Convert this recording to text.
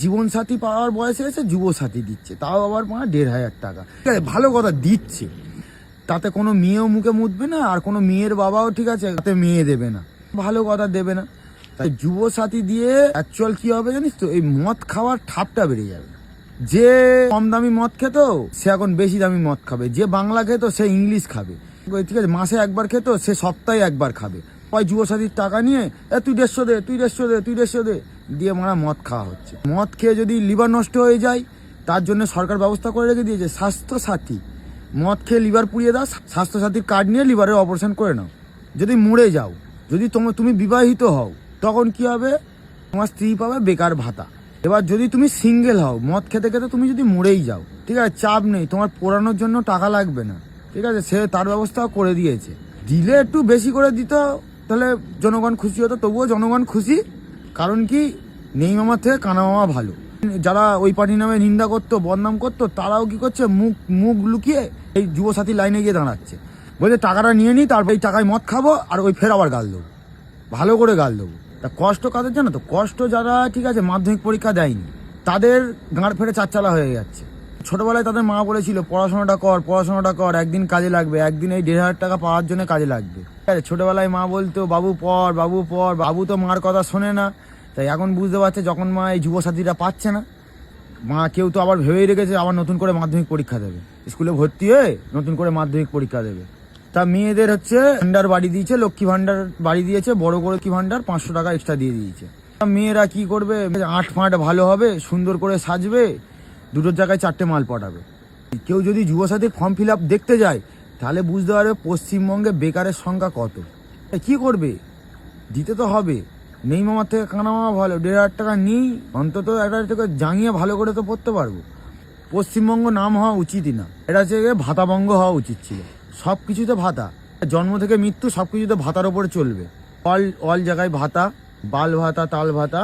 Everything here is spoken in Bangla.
জীবনসাথী পাওয়ার বয়সে এসে যুবসাথী দিচ্ছে, তাও আবার ১,৫০০ টাকা। ঠিক আছে, ভালো কথা দিচ্ছে, তাতে কোনো মেয়েও মুখে মুতবে না, আর কোনো মেয়ের বাবাও ঠিক আছে তাতে মেয়ে দেবে না, ভালো কথা দেবে না। তাই যুবসাথী দিয়ে অ্যাকচুয়াল কি হবে জানিস তো, এই মদ খাওয়ার ঠাপটা বেড়ে যাবে। যে কম দামি মদ খেত সে এখন বেশি দামি মদ খাবে, যে বাংলা খেত সে ইংলিশ খাবে, ঠিক আছে, মাসে একবার খেত সে সপ্তাহে একবার খাবে। ওই যুবসাথীর টাকা নিয়ে তুই 150 দে, তুই 150 দে, তুই 150 দে দিয়ে মদ খাওয়া হচ্ছে। মদ খেয়ে যদি লিভার নষ্ট হয়ে যায় তার জন্য সরকার ব্যবস্থা করে রেখে দিয়েছে স্বাস্থ্য সাথী। মদ খেয়ে লিভার পুড়িয়ে দাও, স্বাস্থ্য সাথীর কার্ড নিয়ে লিভারের অপারেশন করে নাও। যদি মরে যাও, যদি তুমি বিবাহিত হও, তখন কি হবে, তোমার স্ত্রী পাবে বেকার ভাতা। এবার যদি তুমি সিঙ্গেল হও, মদ খেতে খেতে তুমি যদি মরেই যাও, ঠিক আছে, চাপ নেই, তোমার পোড়ানোর জন্য টাকা লাগবে না, ঠিক আছে, সে তার ব্যবস্থাও করে দিয়েছে। দিলে একটু বেশি করে দিত, তাহলে জনগণ খুশি হতো। তবুও জনগণ খুশি, কারণ কি, নেই মামার থেকে কানা মামা ভালো। যারা ওই পার্টি নামে নিন্দা করতো, বদনাম করতো, তারাও কি করছে, মুখ লুকিয়ে এই যুবসাথী লাইনে গিয়ে দাঁড়াচ্ছে, বলছে টাকাটা নিয়ে নিই, তারপর এই টাকায় মদ খাবো, আর ওই ফের আবার গাল দেবো, ভালো করে গাল দেবো। তা কষ্ট কাদের জানো তো, কষ্ট যারা ঠিক আছে মাধ্যমিক পরীক্ষা দেয়নি, তাদের গাঁড় ফেটে চারচালা হয়ে যাচ্ছে। ছোটবেলায় তাদের মা বলেছিল পড়াশোনাটা কর, একদিন কাজে লাগবে, একদিন এই 1,500 টাকা পাওয়ার জন্য কাজে লাগবে। ঠিক আছে, ছোটবেলায় মা বলতো বাবু পড়, বাবু তো মার কথা শোনে না। তাই এখন বুঝতে পারছে, যখন মা এই যুবসাথীরা পাচ্ছে না, মা কেউ তো আবার ভেবেই রেখেছে আবার নতুন করে মাধ্যমিক পরীক্ষা দেবে, স্কুলে ভর্তি হয়ে নতুন করে মাধ্যমিক পরীক্ষা দেবে। তা মেয়েদের হচ্ছে ভান্ডার বাড়ি দিয়েছে, লক্ষ্মী ভান্ডার বাড়ি দিয়েছে, বড় করে লক্ষ্মী ভান্ডার 500 টাকা এক্সট্রা দিয়ে দিয়েছে। মেয়েরা কি করবে, আট ফাঁট ভালো হবে, সুন্দর করে সাজবে, দুটোর জায়গায় 4টে মাল পটাবে। কেউ যদি যুবসাথীর ফর্ম ফিল আপ দেখতে যায়, তাহলে বুঝতে পারবে পশ্চিমবঙ্গে বেকারের সংখ্যা কত। কি করবে, দিতে তো হবে। নেই মামার থেকে কানা মামা ভালো, 1,500 টাকা নিই, অন্তত একটা জাঙিয়ে ভালো করে তো পড়তে পারবো। পশ্চিমবঙ্গ নাম হওয়া উচিতই না, এটা হচ্ছে ভাতাবঙ্গ হওয়া উচিত ছিল। সব কিছুতে ভাতা, জন্ম থেকে মৃত্যু সব কিছুতে ভাতার ওপরে চলবে। অল জায়গায় ভাতা, বাল ভাতা, তাল ভাতা,